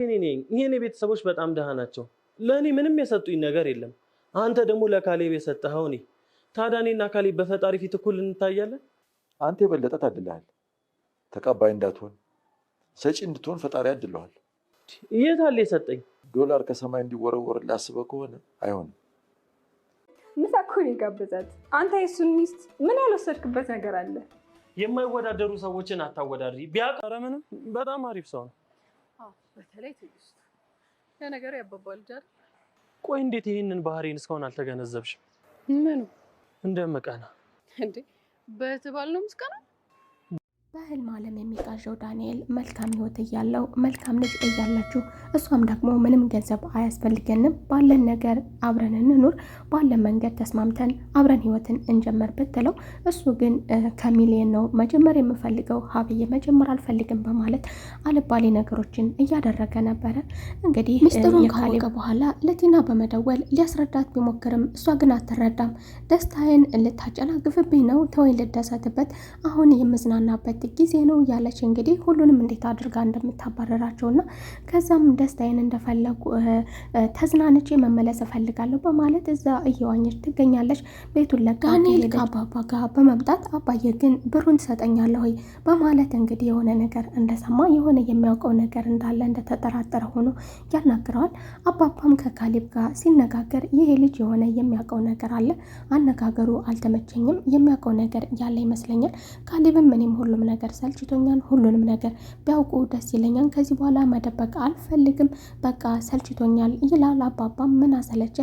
የኔ ቤተሰቦች በጣም ደሃ ናቸው። ለእኔ ምንም የሰጡኝ ነገር የለም። አንተ ደግሞ ለካሌብ የሰጠኸው እኔ። ታዲያ እኔና ካሌብ በፈጣሪ ፊት እኩል እንታያለን? አንተ የበለጠ ታድለሃል። ተቀባይ እንዳትሆን ሰጪ እንድትሆን ፈጣሪ አድለዋል። የት አለ የሰጠኝ? ዶላር ከሰማይ እንዲወረወር ላስበው ከሆነ አይሆንም። ምሳ እኮ ነው የጋበዛት። አንተ የሱን ሚስት ምን ያልወሰድክበት ነገር አለ? የማይወዳደሩ ሰዎችን አታወዳድሪ። ቢያቀረ ምንም በጣም አሪፍ ሰው ነው። በተለይ ትዕግስት ለነገሩ ያባባል ጃር። ቆይ እንዴት ይሄንን ባህሪን እስካሁን አልተገነዘብሽም? ምኑ እንደምቀና እንዴ? በትባል ነው ምስጋና። በህልም ዓለም የሚቃዠው ዳንኤል መልካም ህይወት እያለው መልካም ልጅ እያላችሁ እሷም ደግሞ ምንም ገንዘብ አያስፈልገንም ባለን ነገር አብረን እንኑር ባለን መንገድ ተስማምተን አብረን ህይወትን እንጀምር ብትለው እሱ ግን ከሚሊየን ነው መጀመር የምፈልገው ሀብዬ መጀመር አልፈልግም በማለት አልባሌ ነገሮችን እያደረገ ነበረ። እንግዲህ ምስጢሩን ካወቀ በኋላ ለቲና በመደወል ሊያስረዳት ቢሞክርም እሷ ግን አትረዳም። ደስታዬን ልታጨናግፍብኝ ነው ተወኝ ልደሰትበት አሁን የምዝናናበት ጊዜ ነው ያለች እንግዲህ ሁሉንም እንዴት አድርጋ እንደምታባረራቸውና ከዛም ደስታዬን እንደፈለጉ ተዝናንቼ መመለስ እፈልጋለሁ በማለት እዛ እየዋኘች ትገኛለች። ቤቱን ለቃ ዳንኤል ከአባባ ጋር በመምጣት አባዬ ግን ብሩን ትሰጠኛለህ ወይ በማለት እንግዲህ የሆነ ነገር እንደሰማ የሆነ የሚያውቀው ነገር እንዳለ እንደተጠራጠረ ሆኖ ያናግረዋል። አባባም ከካሌብ ጋር ሲነጋገር ይሄ ልጅ የሆነ የሚያውቀው ነገር አለ፣ አነጋገሩ አልተመቸኝም፣ የሚያውቀው ነገር ያለ ይመስለኛል። ካሌብም እኔም ሁሉም ነገር ሰልችቶኛል፣ ሁሉንም ነገር ቢያውቁ ደስ ይለኛል፣ ከዚህ በኋላ መደበቅ አልፈልግም፣ በቃ ሰልችቶኛል ይላል። አባባም ምን አሰለቸ፣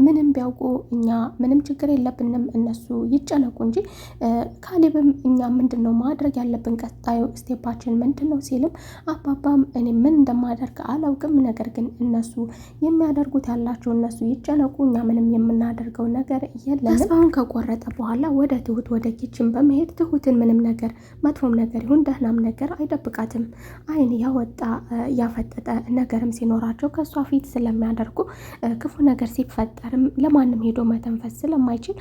ምንም ቢያውቁ እኛ ምንም ችግር የለብንም እነሱ ይጨነቁ እንጂ ካሌብም እኛ ምንድነው ማድረግ ያለብን ቀጣዩ ስቴፓችን ምንድነው ሲልም አባባም እኔ ምን እንደማደርግ አላውቅም፣ ነገር ግን እነሱ የሚያደርጉት ያላቸው እነሱ ይጨነቁ፣ እኛ ምንም የምናደርገው ነገር የለም። ተስፋውን ከቆረጠ በኋላ ወደ ትሁት ወደ ኪችን በመሄድ ትሁትን ምንም ነገር መጥፎም ነገር ይሁን ደህናም ነገር አይደብቃትም። አይን ያወጣ ያፈጠጠ ነገርም ሲኖራቸው ከሷ ፊት ስለሚያደርጉ ክፉ ነገር ሲፈጠርም ለማንም ሄዶ መተንፈስ ስለማይችል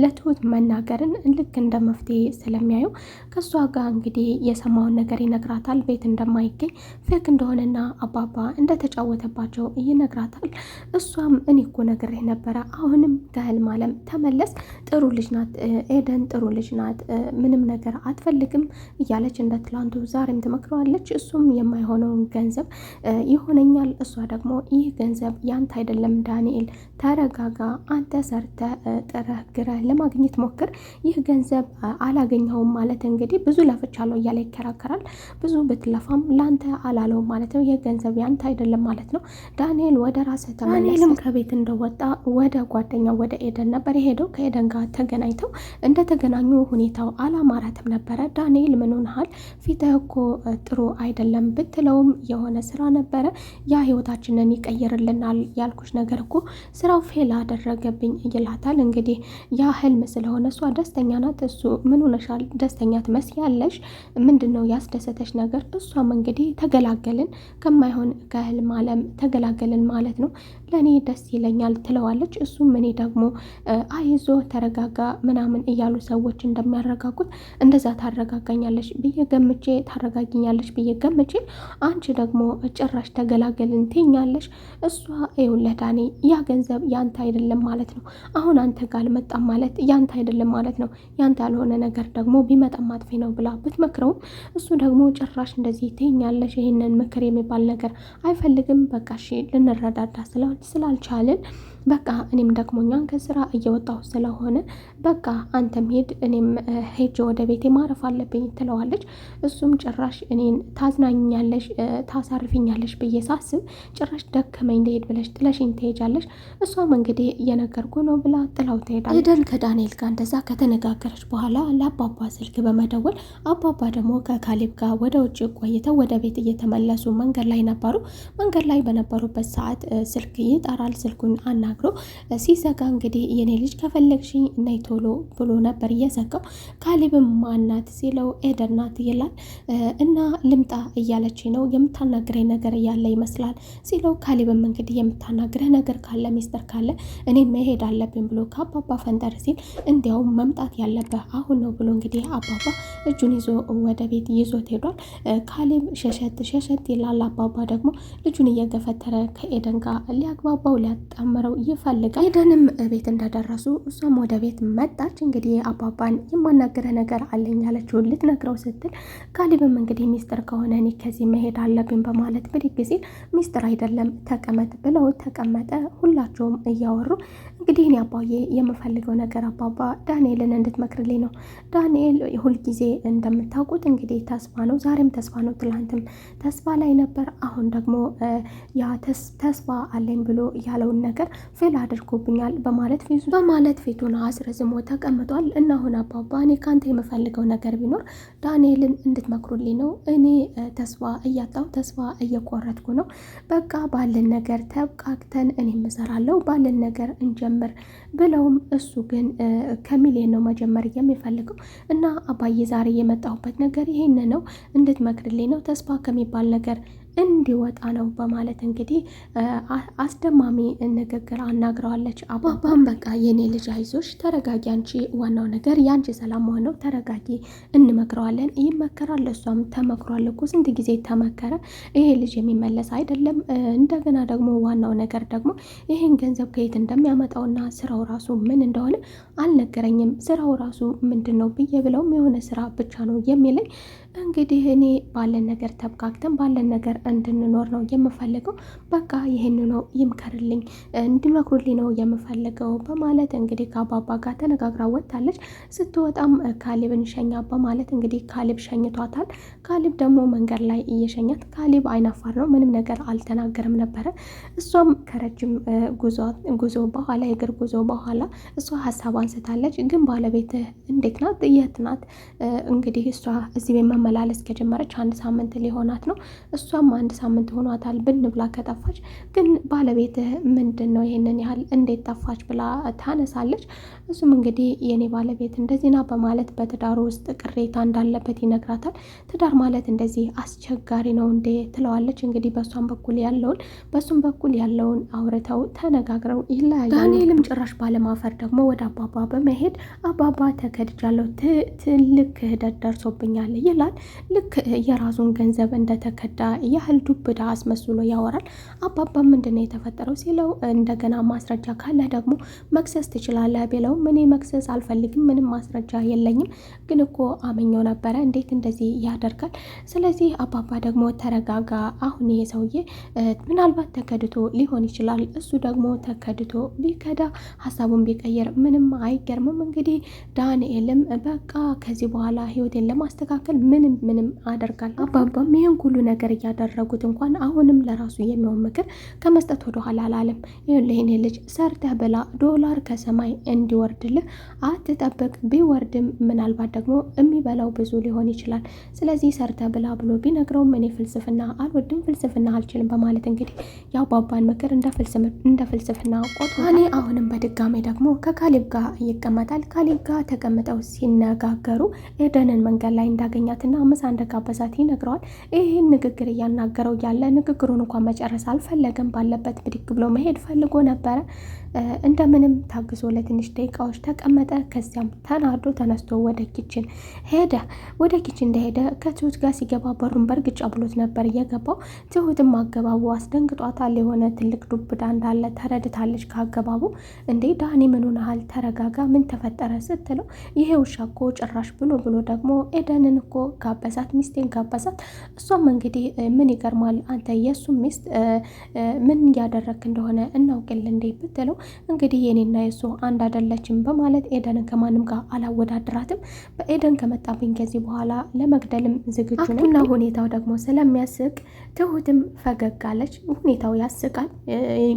ለትሁት መናገርን ልክ እንደ መፍትሄ ስለሚያዩ ከሷ ጋር እንግዲህ የሰማውን ነገር ይነግራታል። ቤት እንደማይገኝ ፌክ እንደሆነና አባባ እንደተጫወተባቸው ይነግራታል። እሷም እኔ እኮ ነግሬህ ነበረ፣ አሁንም ከህልም ዓለም ተመለስ፣ ጥሩ ልጅ ናት ኤደን፣ ጥሩ ልጅ ናት፣ ምንም ነገር አትፈልግም እያለች እንደ ትላንቱ ዛሬም ትመክረዋለች። እሱም የማይሆነውን ገንዘብ ይሆነኛል፣ እሷ ደግሞ ይህ ገንዘብ ያንተ አይደለም ዳንኤል ተረጋጋ፣ አንተ ሰርተ ጥረህ ግረህ ለማግኘት ሞክር፣ ይህ ገንዘብ አላገኘውም ማለት እንግዲህ ብዙ ለፍቻለሁ እያለ ይከራከራል። ብዙ ብትለፋም ላንተ አላለውም ማለት ነው፣ ይህ ገንዘብ ያንተ አይደለም ማለት ነው። ዳንኤል ወደ ራስህ ተመለስ። ዳንኤልም ከቤት እንደወጣ ወደ ጓደኛው ወደ ኤደን ነበር የሄደው። ከኤደን ጋር ተገናኝተው እንደተገናኙ ሁኔታው አላማራትም ነበረ። ዳንኤል ምን ሆነሃል? ፊትህ እኮ ጥሩ አይደለም ብትለውም የሆነ ስራ ነበረ ያ ህይወታችንን ይቀይርልናል ያልኩሽ ነገር እኮ ስራው ፌል አደረገብኝ ይላታል። እንግዲህ ያ ህልም ስለሆነ እሷ ደስተኛ ናት። እሱ ምን ሆነሻል? ደስተኛ ትመስያለሽ፣ ምንድነው ያስደሰተሽ ነገር? እሷም እንግዲህ ተገላገልን ከማይሆን ከህልም ዓለም ተገላገልን ማለት ነው፣ ለእኔ ደስ ይለኛል ትለዋለች። እሱም እኔ ደግሞ አይዞ ተረጋጋ ምናምን እያሉ ሰዎች እንደሚያረጋጉት እንደዛ ታረጋጋኛለሽ ብዬ ገምቼ ታረጋግኛለሽ ብዬ ገምቼ አንቺ ደግሞ ጭራሽ ተገላገልን ትኛለሽ። እሷ ይኸውልህ ዳኒ ያ ገንዘብ ያንተ አይደለም ማለት ነው፣ አሁን አንተ ጋር አልመጣም ማለት ያንተ አይደለም ማለት ነው፣ ያንተ ያልሆነ ነገር ደግሞ ቢመጣም አጥፊ ነው ብላ ብትመክረውም እሱ ደግሞ ጭራሽ እንደዚህ ትኛለሽ፣ ይሄንን ምክር የሚባል ነገር አይፈልግም፣ በቃ እሺ ልንረዳዳ ስላልቻልን በቃ እኔም ደክሞኛል ከስራ እየወጣሁ ስለሆነ በቃ አንተም ሄድ እኔም ሄጄ ወደ ቤቴ ማረፍ አለብኝ ትለዋለች። እሱም ጭራሽ እኔን ታዝናኛለሽ ታሳርፊኛለሽ ብዬ ሳስብ ጭራሽ ደከመኝ እንደሄድ ብለሽ ጥለሽኝ ትሄጃለሽ፣ እሷም እንግዲህ እየነገርኩ ነው ብላ ጥላው ትሄዳለች። ኤደን ከዳንኤል ጋር እንደዛ ከተነጋገረች በኋላ ለአባባ ስልክ በመደወል አባባ ደግሞ ከካሌብ ጋር ወደ ውጭ ቆይተው ወደ ቤት እየተመለሱ መንገድ ላይ ነበሩ። መንገድ ላይ በነበሩበት ሰዓት ስልክ ይጠራል። ስልኩን ተናግሮ ሲዘጋ እንግዲህ የኔ ልጅ ከፈለግሽኝ ነይ ቶሎ ብሎ ነበር እየዘጋው። ካሌብም ማናት ሲለው ኤደን ናት ይላል። እና ልምጣ እያለች ነው የምታናግረኝ ነገር ያለ ይመስላል ሲለው ካሌብም እንግዲህ የምታናግረህ ነገር ካለ ሚስጥር ካለ እኔ መሄድ አለብኝ ብሎ ከአባባ ፈንጠር ሲል እንዲያውም መምጣት ያለብህ አሁን ነው ብሎ እንግዲህ አባባ እጁን ይዞ ወደ ቤት ይዞት ሄዷል። ካሌብ ሸሸት ይላል። አባባ ደግሞ ልጁን እየገፈተረ ከኤደን ጋር ሊያግባባው ሊያጣምረው ይፈልጋል። ኤደንም ቤት እንደደረሱ እሷም ወደ ቤት መጣች። እንግዲህ አባባን የማናገረ ነገር አለኝ ያለችውን ልትነግረው ስትል ካሌብም እንግዲህ ሚስጥር ከሆነ እኔ ከዚህ መሄድ አለብኝ በማለት ብድግ ሲል ሚስጥር አይደለም ተቀመጥ ብለው ተቀመጠ። ሁላቸውም እያወሩ እንግዲህ እኔ አባዬ የምፈልገው ነገር አባባ ዳንኤልን እንድትመክርልኝ ነው። ዳንኤል ሁልጊዜ እንደምታውቁት እንግዲህ ተስፋ ነው፣ ዛሬም ተስፋ ነው፣ ትላንትም ተስፋ ላይ ነበር። አሁን ደግሞ ያ ተስፋ አለኝ ብሎ ያለውን ነገር ፌል አድርጎብኛል በማለት ፊቱን አስረዝሞ ተቀምጧል። እና አሁን አባባ እኔ ካንተ የምፈልገው ነገር ቢኖር ዳንኤልን እንድትመክሩልኝ ነው። እኔ ተስፋ እያጣው ተስፋ እየቆረጥኩ ነው። በቃ ባለን ነገር ተብቃቅተን እኔ እሰራለሁ ባለን ነገር እንጀምር ብለውም እሱ ግን ከሚሊዮን ነው መጀመር የሚፈልገው። እና አባዬ ዛሬ የመጣሁበት ነገር ይሄን ነው፣ እንድትመክርልኝ ነው፣ ተስፋ ከሚባል ነገር እንዲወጣ ነው በማለት እንግዲህ አስደማሚ ንግግር አናግረዋለች። አባባም በቃ የኔ ልጅ አይዞሽ ተረጋጊ፣ አንቺ ዋናው ነገር የአንቺ ሰላም ሆነው ተረጋጊ፣ እንመክረዋለን። ይመከራል፣ እሷም ተመክሯል እኮ ስንት ጊዜ ተመከረ፣ ይሄ ልጅ የሚመለስ አይደለም። እንደገና ደግሞ ዋናው ነገር ደግሞ ይሄን ገንዘብ ከየት እንደሚያመጣውና ስራው ራሱ ምን እንደሆነ አልነገረኝም። ስራው ራሱ ምንድን ነው ብዬ ብለውም የሆነ ስራ ብቻ ነው የሚለኝ። እንግዲህ እኔ ባለን ነገር ተብቃቅተን ባለን ነገር እንድንኖር ነው የምፈልገው። በቃ ይህን ነው ይምከርልኝ፣ እንዲመክሩልኝ ነው የምፈልገው በማለት እንግዲህ ከአባባ ጋር ተነጋግራ ወጥታለች። ስትወጣም ካሌብን ሸኛ በማለት እንግዲህ ካሌብ ሸኝቷታል። ካሌብ ደግሞ መንገድ ላይ እየሸኛት፣ ካሌብ አይናፋር ነው፣ ምንም ነገር አልተናገርም ነበረ። እሷም ከረጅም ጉዞ በኋላ የእግር ጉዞ በኋላ እሷ ሀሳብ አንስታለች። ግን ባለቤትህ እንዴት ናት? የት ናት? እንግዲህ እሷ እዚህ ቤት መመላለስ ከጀመረች 1 ሳምንት ሊሆናት ነው። እሷም 1 ሳምንት ሆኗታል ብን ብላ ከጠፋች። ግን ባለቤትህ ምንድን ነው ይሄንን ያህል እንዴት ጠፋች ብላ ታነሳለች። እሱም እንግዲህ የኔ ባለቤት እንደዚህ ና በማለት በትዳሩ ውስጥ ቅሬታ እንዳለበት ይነግራታል። ትዳር ማለት እንደዚህ አስቸጋሪ ነው እንዴ ትለዋለች። እንግዲህ በሱም በኩል ያለውን አውርተው ተነጋግረው ይለያያሉ። ዳንኤልም ጭራሽ ባለማፈር ደግሞ ወደ አባባ በመሄድ አባባ ተከድጃለሁ፣ ትልቅ ክህደት ደርሶብኛል ይላል። ልክ የራሱን ገንዘብ እንደተከዳ ያህል ዱብዳ አስመስሎ ያወራል። አባባ ምንድነው የተፈጠረው ሲለው እንደገና ማስረጃ ካለ ደግሞ መክሰስ ትችላለህ ቢለው እኔ መክሰስ አልፈልግም፣ ምንም ማስረጃ የለኝም፣ ግን እኮ አመኘው ነበረ፣ እንዴት እንደዚህ ያደርጋል? ስለዚህ አባባ ደግሞ ተረጋጋ፣ አሁን ይሄ ሰውዬ ምናልባት ተከድቶ ሊሆን ይችላል። እሱ ደግሞ ተከድቶ ቢከዳ ሀሳቡን ቢቀየር ምንም አይገርምም። እንግዲህ ዳንኤልም በቃ ከዚህ በኋላ ህይወቴን ለማስተካከል ምንም አደርጋለሁ። አባባም ይህን ሁሉ ነገር እያደረጉት እንኳን አሁንም ለራሱ የሚሆን ምክር ከመስጠት ወደኋላ አላለም። ይህን ልጅ ሰርተህ ብላ፣ ዶላር ከሰማይ እንዲወርድልህ አትጠብቅ። ቢወርድም ምናልባት ደግሞ የሚበላው ብዙ ሊሆን ይችላል። ስለዚህ ሰርተህ ብላ ብሎ ቢነግረውም እኔ ፍልስፍና አልወድም፣ ፍልስፍና አልችልም በማለት እንግዲህ የአባባን ምክር እንደ ፍልስፍና ቆጥሯል። እኔ አሁንም በድጋሜ ደግሞ ከካሌብ ጋር ይቀመጣል። ካሌብ ጋር ተቀምጠው ሲነጋገሩ ኤደንን መንገድ ላይ እንዳገኛትና ምሳ እንደጋበዛት ይነግረዋል። ይህን ንግግር እያናገረው ያለ ንግግሩን እንኳን መጨረስ አልፈለገም። ባለበት ብድግ ብሎ መሄድ ፈልጎ ነበረ። እንደምንም ታግዞ ለትንሽ ደቂቃዎች ተቀመጠ። ከዚያም ተናዶ ተነስቶ ወደ ኪችን ሄደ። ወደ ኪችን እንደሄደ ከትሁት ጋር ሲገባ በሩን በእርግጫ ብሎት ነበር እየገባው። ትሁትም አገባቡ አስደንግጧታል። የሆነ ትልቅ ዱብዳ እንዳለ ተረድታለች ከአገባቡ። እንዴ ዳኒ ምን ሆነሃል? ተረጋጋ፣ ምን ተፈጠረ ስትለው ይሄ ውሻ እኮ ጭራሽ ብሎ ደግሞ ኤደንን እኮ ጋበዛት፣ ሚስቴን ጋበዛት። እሷም እንግዲህ ምን ይገርማል አንተ የእሱ ሚስት ምን እያደረግክ እንደሆነ እናውቅል እንዴ ብትለው እንግዲህ የኔና የሱ አንድ አይደለችም በማለት ኤደንን ከማንም ጋር አላወዳድራትም፣ በኤደን ከመጣብኝ ከዚህ በኋላ ለመግደልም ዝግጁ ነኝ እና ሁኔታው ደግሞ ስለሚያስቅ ትሁትም ፈገግ አለች። ሁኔታው ያስቃል።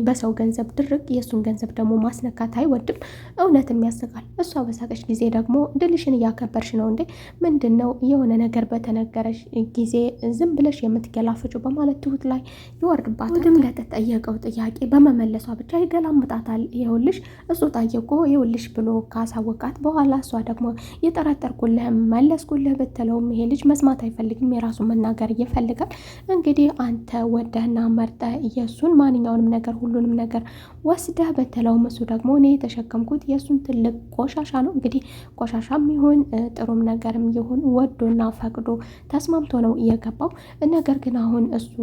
በሰው ገንዘብ ድርቅ፣ የእሱን ገንዘብ ደግሞ ማስነካት አይወድም። እውነትም ያስቃል። እሷ በሳቀች ጊዜ ደግሞ ድልሽን እያከበርሽ ነው እንዴ? ምንድን ነው የሆነ ነገር ነገር በተነገረሽ ጊዜ ዝም ብለሽ የምትገላፍጩ በማለት ትሁት ላይ ይወርድባታል። ትሁትም ለተጠየቀው ጥያቄ በመመለሷ ብቻ ይገላምጣታል። ይኸውልሽ እሱ ጠየቆ ይኸውልሽ ብሎ ካሳወቃት በኋላ እሷ ደግሞ የጠረጠርኩልህ መለስኩልህ ብትለውም ይሄ ልጅ መስማት አይፈልግም፣ የራሱ መናገር ይፈልጋል። እንግዲህ አንተ ወደህና መርጠህ የእሱን ማንኛውንም ነገር ሁሉንም ነገር ወስደህ ብትለውም እሱ ደግሞ እኔ የተሸከምኩት የእሱን ትልቅ ቆሻሻ ነው። እንግዲህ ቆሻሻም ይሁን ጥሩም ነገርም ይሁን ወዶና ፈቅዶ ተስማምቶ ነው እየገባው። ነገር ግን አሁን እሱ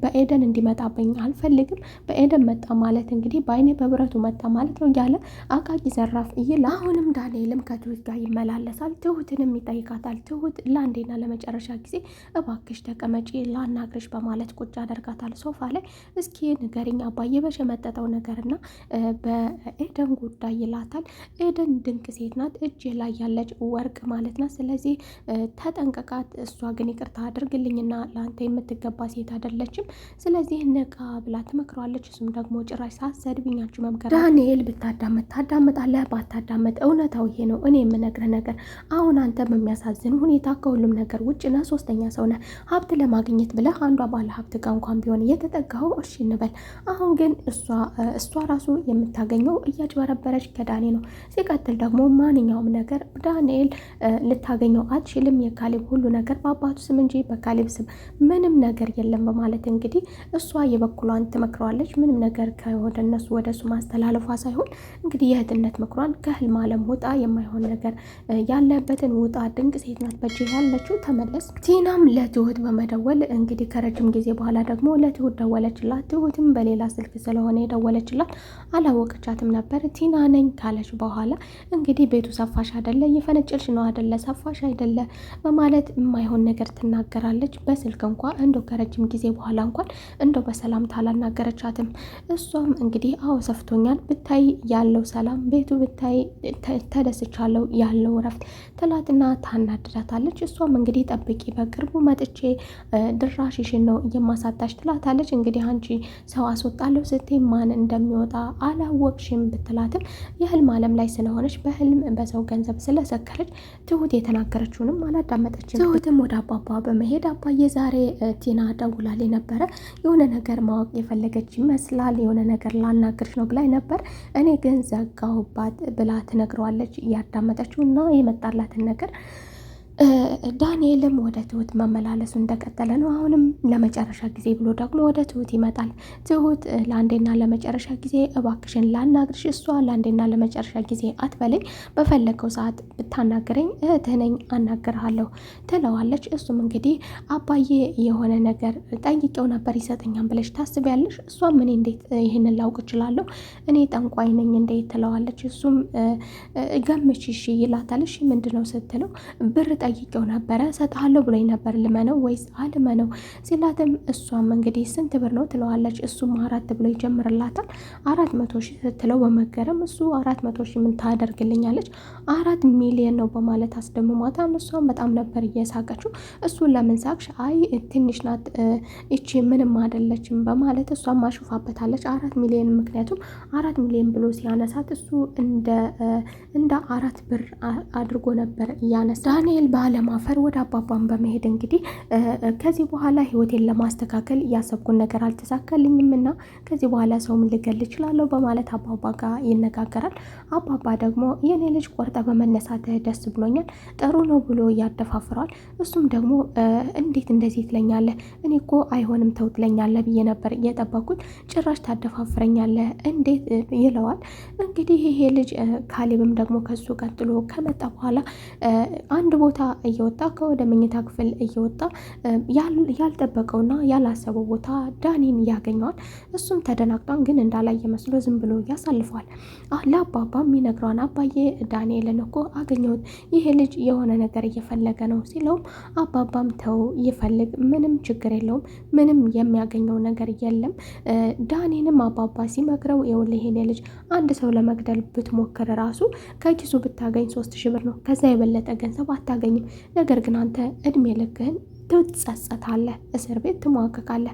በኤደን እንዲመጣብኝ አልፈልግም፣ በኤደን መጣ ማለት እንግዲህ በአይኔ በብረቱ መጣ ማለት ነው እያለ አቃቂ ዘራፍ ይላል። አሁንም ዳንኤልም ከትሁት ጋር ይመላለሳል። ትሁትንም ይጠይቃታል። ትሁት ለአንዴና ለመጨረሻ ጊዜ እባክሽ ተቀመጪ ላናግርሽ በማለት ቁጭ አደርጋታል ሶፋ ላይ። እስኪ ንገሪኝ አባዬ በሸመጠጠው ነገርና በኤደን ጉዳይ ይላታል። ኤደን ድንቅ ሴት ናት፣ እጅ ላይ ያለች ወርቅ ማለት ናት። ስለዚህ ተጠንቀቃት። እሷ ግን ይቅርታ አድርግልኝና ለአንተ የምትገባ ሴት አይደለችም። ስለዚህ ነቃ ብላ ትመክረዋለች። እሱም ደግሞ ጭራሽ ሳትሰድብኛችሁ መምከር። ዳንኤል ብታዳምጥ ታዳምጣለህ፣ ባታዳምጥ እውነታው ይሄ ነው። እኔ የምነግርህ ነገር አሁን አንተ በሚያሳዝን ሁኔታ ከሁሉም ነገር ውጭ ነህ፣ ሶስተኛ ሰው ነህ። ሀብት ለማግኘት ብለህ አንዷ ባለ ሀብት ጋር እንኳን ቢሆን እየተጠጋኸው እሺ እንበል። አሁን ግን እሷ ራሱ የምታገኘው እያጭበረበረች ከዳኔ ነው። ሲቀጥል ደግሞ ማንኛውም ነገር ዳንኤል ልታገኘው አትችልም። የካሌብ ሁሉ ነገር በአባቱ ስም እንጂ በካሌብ ስም ምንም ነገር የለም በማለት እንግዲህ እሷ የበኩሏን ትመክረዋለች። ምንም ነገር ከወደ እነሱ ወደ እሱ ማስተላለፏ ሳይሆን እንግዲህ የእህትነት ምክሯን ከህልም ዓለም ውጣ፣ የማይሆን ነገር ያለበትን ውጣ፣ ድንቅ ሴት ናት በእጅ ያለችው ተመለስ። ቲናም ለትሁት በመደወል እንግዲህ ከረጅም ጊዜ በኋላ ደግሞ ለትሁት ደወለችላት። ትሁትም በሌላ ስልክ ስለሆነ የደወለችላት አላወቀቻትም ነበር። ቲና ነኝ ካለች በኋላ እንግዲህ ቤቱ ሰፋሽ አይደለ፣ እየፈነጨልሽ ነው አይደለ፣ ሰፋሽ አይደለ በማለት የማይሆን ነገር ትናገራለች። በስልክ እንኳ እንደው ከረጅም ጊዜ በኋላ እንኳን እንደው በሰላምታ አላናገረቻትም። እሷም እንግዲህ አዎ ሰፍቶኛል ብታይ ያለው ሰላም ቤቱ ብታይ ተደስቻለሁ ያለው እረፍት ትላትና ታናድዳታለች። እሷም እንግዲህ ጠብቂ በቅርቡ መጥቼ ድራሽሽን ነው የማሳጣሽ ትላታለች። እንግዲህ አንቺ ሰው አስወጣለሁ ስትይ ማን እንደሚወጣ አላወቅሽም ብትላትም የህልም ዓለም ላይ ስለሆነች በህልም በሰው ገንዘብ ስለሰከረች ትሁት የተናገረችውንም አላዳመጠችም። ትሁትም ወደ አባባ በመሄድ አባዬ ዛሬ ቲና ደውላልኝ ነበረ፣ የሆነ ነገር ማወቅ የፈለገች ይመስላል፣ የሆነ ነገር ላናግርሽ ነው ብላኝ ነበር፣ እኔ ግን ዘጋሁባት ብላ ትነግረዋለች። እያዳመጠችው እና የመጣላትን ነገር ዳንኤልም ወደ ትሁት መመላለሱ እንደቀጠለ ነው። አሁንም ለመጨረሻ ጊዜ ብሎ ደግሞ ወደ ትሁት ይመጣል። ትሁት ለአንዴና ለመጨረሻ ጊዜ እባክሽን ላናግርሽ፣ እሷ ለአንዴና ለመጨረሻ ጊዜ አትበለኝ፣ በፈለገው ሰዓት ብታናግረኝ እህትህ ነኝ አናግርሃለሁ ትለዋለች። እሱም እንግዲህ አባዬ የሆነ ነገር ጠይቄው ነበር ይሰጠኛል ብለሽ ታስቢያለሽ? እሷም እኔ እንዴት ይህንን ላውቅ እችላለሁ? እኔ ጠንቋይ ነኝ እንዴት ትለዋለች። እሱም ገምች እሺ ይላታል። እሺ ምንድን ነው ስትለው ብር ጠይቄው ነበረ ሰጥሃለሁ ብሎኝ ነበር ልመነው ወይስ አልመነው ሲላትም እሷም እንግዲህ ስንት ብር ነው ትለዋለች። እሱም 4 ብሎ ይጀምርላታል። 400 ሺህ ስትለው በመገረም እሱ 400 ሺህ ምን ታደርግልኛለች? 4 ሚሊዮን ነው በማለት አስደምሟታል። እሷም በጣም ነበር እየሳቀችው። እሱን ለምን ሳቅሽ? አይ ትንሽ ናት እቺ ምንም አይደለችም በማለት እሷም አሹፋበታለች። 4 ሚሊዮን ምክንያቱም 4 ሚሊዮን ብሎ ሲያነሳት እሱ እንደ 4 ብር አድርጎ ነበር እያነሳ ዳንኤል ባለማፈር ወደ አባባን በመሄድ እንግዲህ ከዚህ በኋላ ህይወቴን ለማስተካከል ያሰብኩን ነገር አልተሳካልኝም እና ከዚህ በኋላ ሰውም ልገል እችላለሁ በማለት አባባ ጋር ይነጋገራል። አባባ ደግሞ የኔ ልጅ ቆርጠ በመነሳት ደስ ብሎኛል ጥሩ ነው ብሎ ያደፋፍራል። እሱም ደግሞ እንዴት እንደዚህ ትለኛለህ? እኔ እኮ አይሆንም ተው ትለኛለህ ብዬ ነበር እየጠበኩት፣ ጭራሽ ታደፋፍረኛለህ እንዴት ይለዋል። እንግዲህ ይሄ ልጅ ካሌብም ደግሞ ከሱ ቀጥሎ ከመጣ በኋላ አንድ ቦታ እየወጣ ከወደ መኝታ ክፍል እየወጣ ያልጠበቀውና ያላሰበው ቦታ ዳኒን ያገኘዋል። እሱም ተደናግጧን ግን እንዳላየ መስሎ ዝም ብሎ ያሳልፈዋል። ለአባባም ይነግረዋል። አባዬ ዳንኤልን እኮ አገኘሁት፣ ይሄ ልጅ የሆነ ነገር እየፈለገ ነው ሲለውም አባባም ተው ይፈልግ፣ ምንም ችግር የለውም፣ ምንም የሚያገኘው ነገር የለም። ዳኒንም አባባ ሲመክረው ይኸውልህ ይሄ ልጅ አንድ ሰው ለመግደል ብትሞክር ራሱ ከኪሱ ብታገኝ 3000 ብር ነው፣ ከዛ የበለጠ ገንዘብ አታገኝም። ነገር ግን አንተ እድሜ ልክህን ትጸጸታለህ፣ እስር ቤት ትሟቀቃለህ።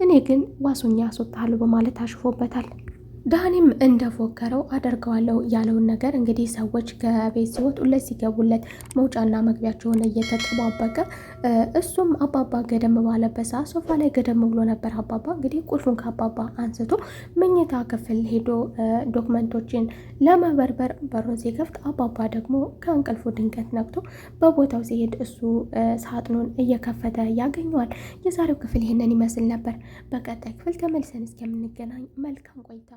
እኔ ግን ዋሱኛ ያስወጣለሁ በማለት አሽፎበታል። ዳኒም እንደፎከረው አደርገዋለሁ ያለውን ነገር እንግዲህ ሰዎች ከቤት ሲወጡለት ሲገቡለት መውጫና መግቢያቸውን እየተጠባበቀ እሱም አባባ ገደም ባለበት ሰዓት ሶፋ ላይ ገደም ብሎ ነበር። አባባ እንግዲህ ቁልፉን ከአባባ አንስቶ መኝታ ክፍል ሄዶ ዶክመንቶችን ለመበርበር በሩን ሲከፍት አባባ ደግሞ ከእንቅልፉ ድንገት ነቅቶ በቦታው ሲሄድ እሱ ሳጥኑን እየከፈተ ያገኘዋል። የዛሬው ክፍል ይህንን ይመስል ነበር። በቀጣይ ክፍል ተመልሰን እስከምንገናኝ መልካም ቆይታ